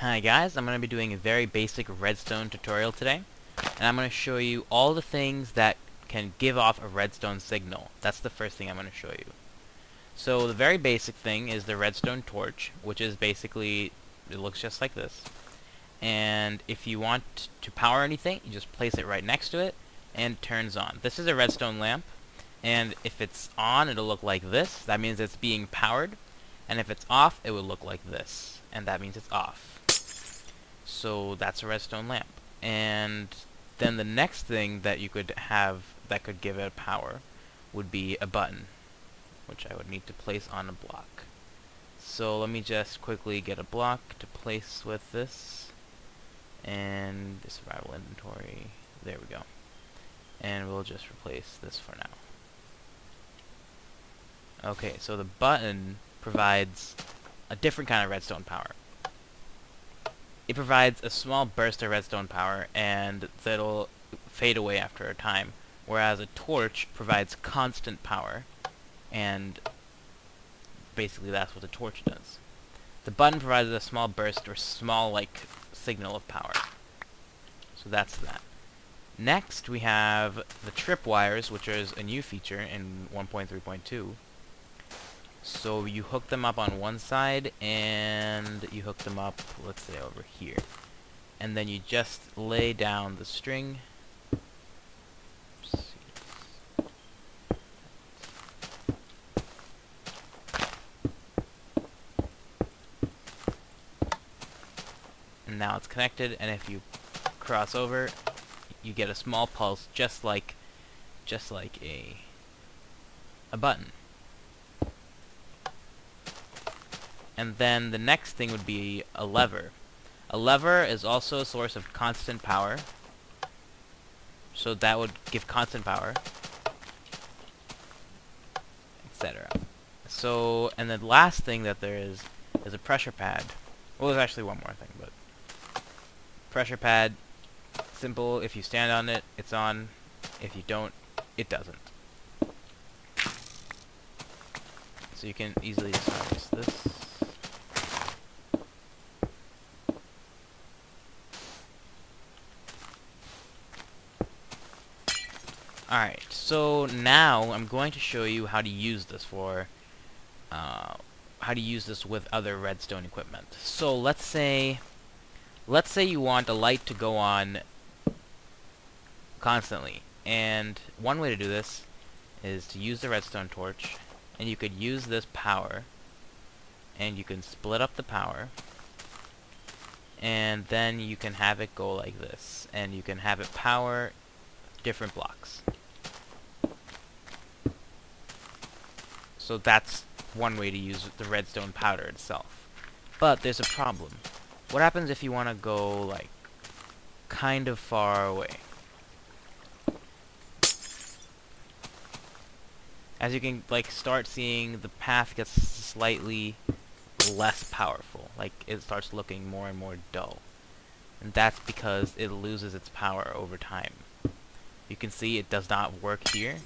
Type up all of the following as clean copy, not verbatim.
Hi guys, I'm going to be doing a very basic redstone tutorial today, and I'm going to show you all the things that can give off a redstone signal. That's the first thing I'm going to show you. So the very basic thing is the redstone torch, which is basically, it looks just like this. And if you want to power anything, you just place it right next to it, and it turns on. This is a redstone lamp, and if it's on, it'll look like this. That means it's being powered. And if it's off, it will look like this, and that means it's off. So that's a redstone lamp. And then the next thing that you could have that could give it power would be a button, which I would need to place on a block. So let me just quickly get a block to place with this, and the survival inventory, there we go. And we'll just replace this for now. Okay, so the button provides a different kind of redstone power. It provides a small burst of redstone power, and that'll fade away after a time, whereas a torch provides constant power, and basically that's what the torch does. The button provides a small burst or small, like, signal of power. So that's that. Next, we have the tripwires, which is a new feature in 1.3.2. So you hook them up on one side, and you hook them up, let's say, over here. And then you just lay down the string. And now it's connected, and if you cross over, you get a small pulse, just like a button. And then the next thing would be a lever. A lever is also a source of constant power, so that would give constant power, etc. So, and the last thing that there is a pressure pad. Well, there's actually one more thing, but pressure pad, simple. If you stand on it, it's on. If you don't, it doesn't. So you can easily just harness this. Alright, so now I'm going to show you how to use this with other redstone equipment. So let's say you want a light to go on constantly, and one way to do this is to use the redstone torch, and you could use this power, and you can split up the power, and then you can have it go like this, and you can have it power different blocks. So that's one way to use the redstone powder itself. But there's a problem. What happens if you want to go, like, kind of far away? As you can, like, start seeing, the path gets slightly less powerful. Like, it starts looking more and more dull. And that's because it loses its power over time. You can see it does not work here.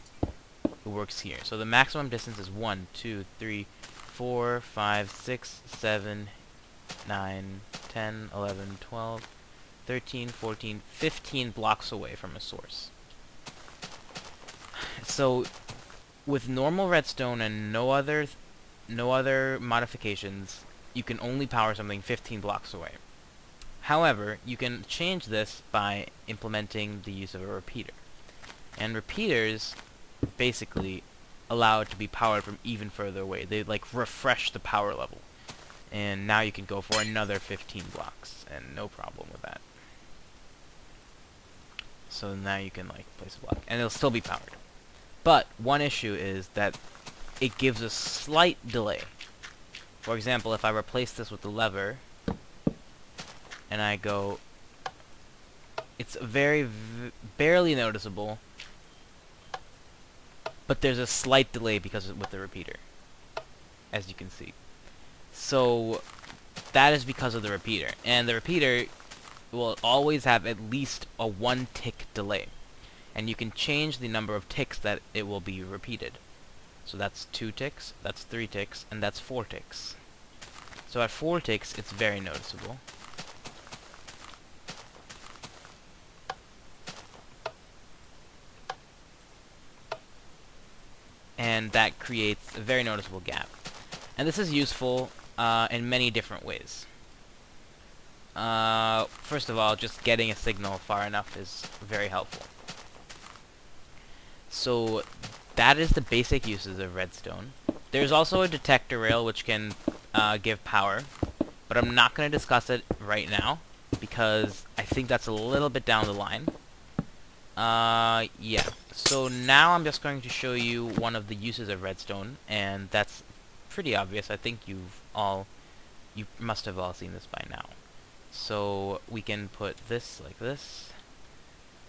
It works here. So the maximum distance is 1, 2, 3, 4, 5, 6, 7, 9, 10, 11, 12, 13, 14, 15 blocks away from a source. So with normal redstone and no other modifications, you can only power something 15 blocks away. However, you can change this by implementing the use of a repeater. And repeaters basically allow it to be powered from even further away. They, like, refresh the power level. And now you can go for another 15 blocks, and no problem with that. So now you can, like, place a block, and it'll still be powered. But one issue is that it gives a slight delay. For example, if I replace this with the lever, and I go, it's very barely noticeable, but there's a slight delay because with the repeater, as you can see. So that is because of the repeater, and the repeater will always have at least a 1 tick delay, and you can change the number of ticks that it will be repeated. So that's 2 ticks, that's 3 ticks, and that's 4 ticks. So at 4 ticks, it's very noticeable. and that creates a very noticeable gap. And this is useful in many different ways. First of all, just getting a signal far enough is very helpful. So that is the basic uses of redstone. There's also a detector rail which can give power, but I'm not going to discuss it right now because I think that's a little bit down the line. Yeah. So now I'm just going to show you one of the uses of redstone, and that's pretty obvious. I think you must have all seen this by now. So we can put this like this.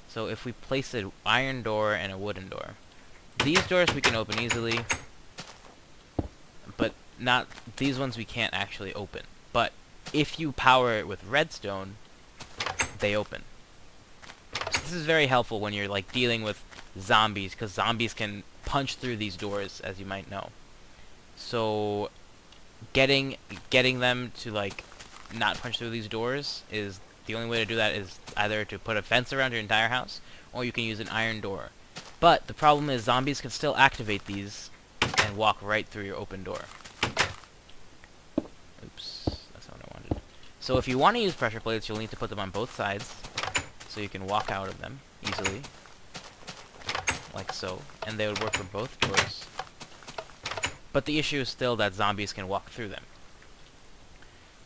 So if we place an iron door and a wooden door, these doors we can open easily, but not these ones we can't actually open. But if you power it with redstone, they open. So this is very helpful when you're like dealing with zombies, because zombies can punch through these doors, as you might know. So getting them to like not punch through these doors is the only way to do that is either to put a fence around your entire house, or you can use an iron door. But the problem is zombies can still activate these and walk right through your open door. Oops, that's not what I wanted. So if you want to use pressure plates, you'll need to put them on both sides, so you can walk out of them easily, like so, and they would work for both doors. But the issue is still that zombies can walk through them.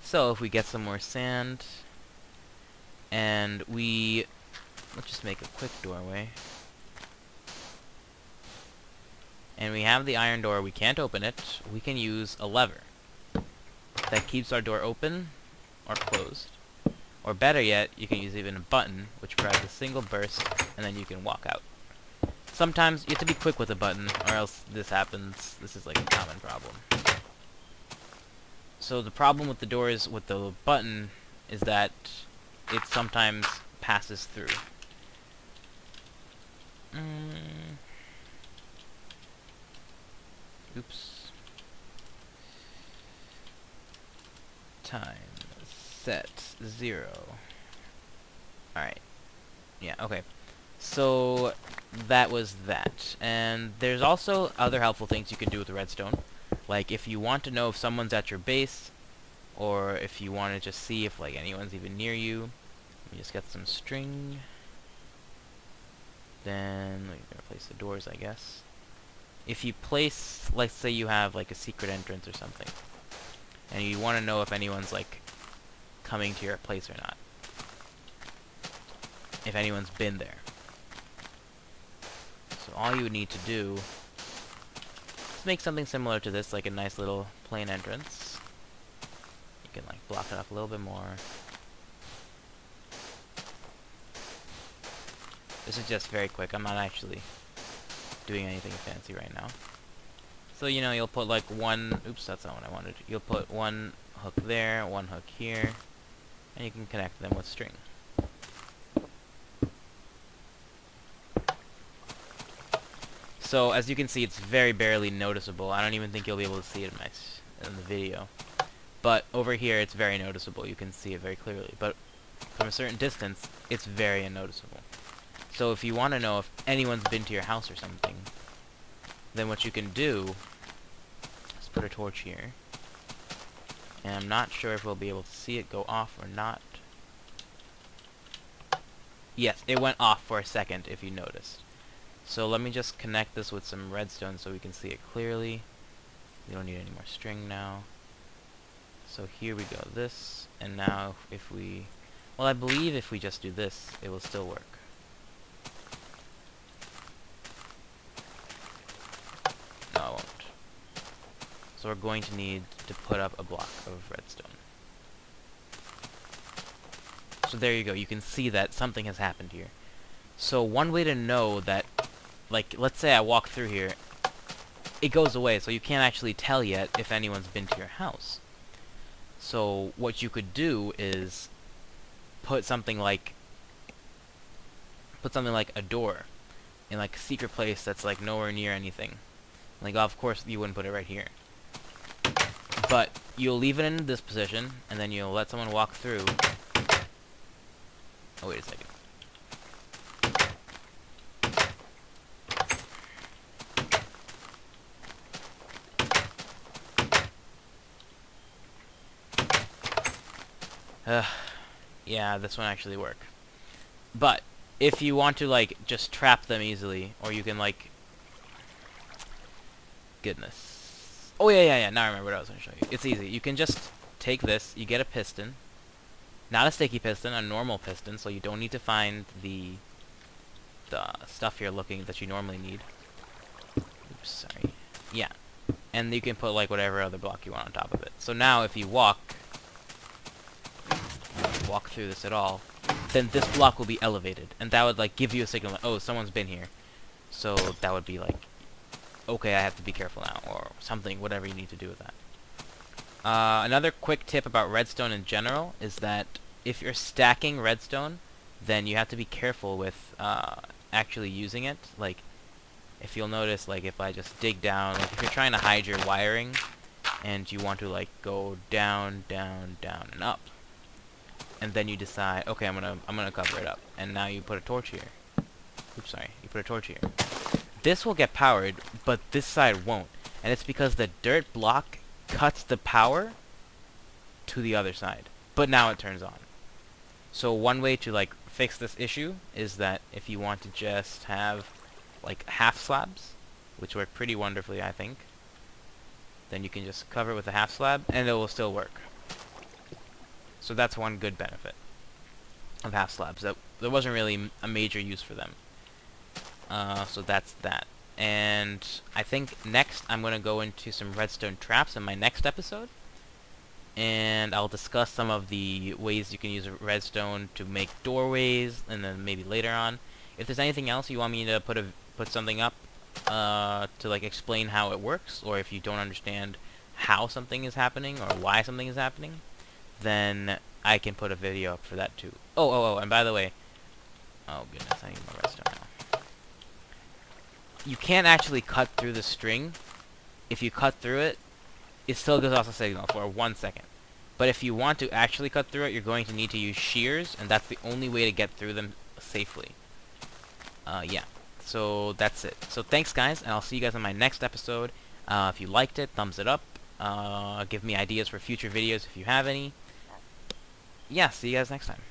So if we get some more sand, and let's just make a quick doorway. And we have the iron door, we can't open it, we can use a lever that keeps our door open or closed. Or better yet, you can use even a button, which provides a single burst, and then you can walk out. Sometimes you have to be quick with a button, or else this happens. This is like a common problem. So the problem with the doors with the button is that it sometimes passes through. Oops. Time set 0. Alright. Yeah, okay. So that was that. And there's also other helpful things you can do with the redstone. Like if you want to know if someone's at your base, or if you want to just see if like anyone's even near you. Let me just get some string. Then we're gonna place the doors, I guess. If you place, let's say you have like a secret entrance or something, and you want to know if anyone's like coming to your place or not, if anyone's been there. So all you would need to do is make something similar to this, like a nice little plain entrance. You can like block it off a little bit more. This is just very quick. I'm not actually doing anything fancy right now. So, you know, you'll put like one... Oops, that's not what I wanted. You'll put one hook there, one hook here, and you can connect them with string. So, as you can see, it's very barely noticeable. I don't even think you'll be able to see it in the video. But over here, it's very noticeable. You can see it very clearly. But from a certain distance, it's very unnoticeable. So if you want to know if anyone's been to your house or something, then what you can do is put a torch here. And I'm not sure if we'll be able to see it go off or not. Yes, it went off for a second, if you noticed. So let me just connect this with some redstone so we can see it clearly. We don't need any more string now. So here we go, this, and now if we... Well, I believe if we just do this, it will still work. No, it won't. So we're going to need to put up a block of redstone. So there you go, you can see that something has happened here. So one way to know that, like, let's say I walk through here, it goes away, so you can't actually tell yet if anyone's been to your house. So what you could do is put something like a door in like a secret place that's like nowhere near anything. Like, of course you wouldn't put it right here, but you'll leave it in this position and then you'll let someone walk through. Oh, wait a second. Yeah, this one actually work. But if you want to like just trap them easily, or you can like, goodness. Oh yeah. Now I remember what I was gonna show you. It's easy. You can just take this. You get a piston, not a sticky piston, a normal piston, so you don't need to find the stuff you're looking that you normally need. Oops, sorry. Yeah, and you can put like whatever other block you want on top of it. So now if you walk through this at all, then this block will be elevated, and that would like give you a signal that, oh, someone's been here. So that would be like, okay, I have to be careful now, or something, whatever you need to do with that. Another quick tip about redstone in general is that if you're stacking redstone, then you have to be careful with actually using it. Like, if you'll notice, like if I just dig down, like if you're trying to hide your wiring, and you want to like go down, down, down, and up, and then you decide, okay, I'm gonna cover it up, and now you put a torch here. Oops, sorry, you put a torch here. This will get powered, but this side won't, and it's because the dirt block cuts the power to the other side. But now it turns on. So one way to like fix this issue is that if you want to just have like half slabs, which work pretty wonderfully, I think, then you can just cover it with a half slab and it will still work. So that's one good benefit of half slabs. That there wasn't really a major use for them. So that's that. And I think next I'm going to go into some redstone traps in my next episode. And I'll discuss some of the ways you can use redstone to make doorways, and then maybe later on. If there's anything else you want me to put something up to like explain how it works, or if you don't understand how something is happening or why something is happening, then I can put a video up for that too. Oh, and by the way, oh goodness, I need more redstone now. You can't actually cut through the string. If you cut through it, it still gives off a signal for 1 second. But if you want to actually cut through it, you're going to need to use shears, and that's the only way to get through them safely. Yeah. So that's it. So thanks, guys, and I'll see you guys on my next episode. If you liked it, thumbs it up. Give me ideas for future videos if you have any. Yeah, see you guys next time.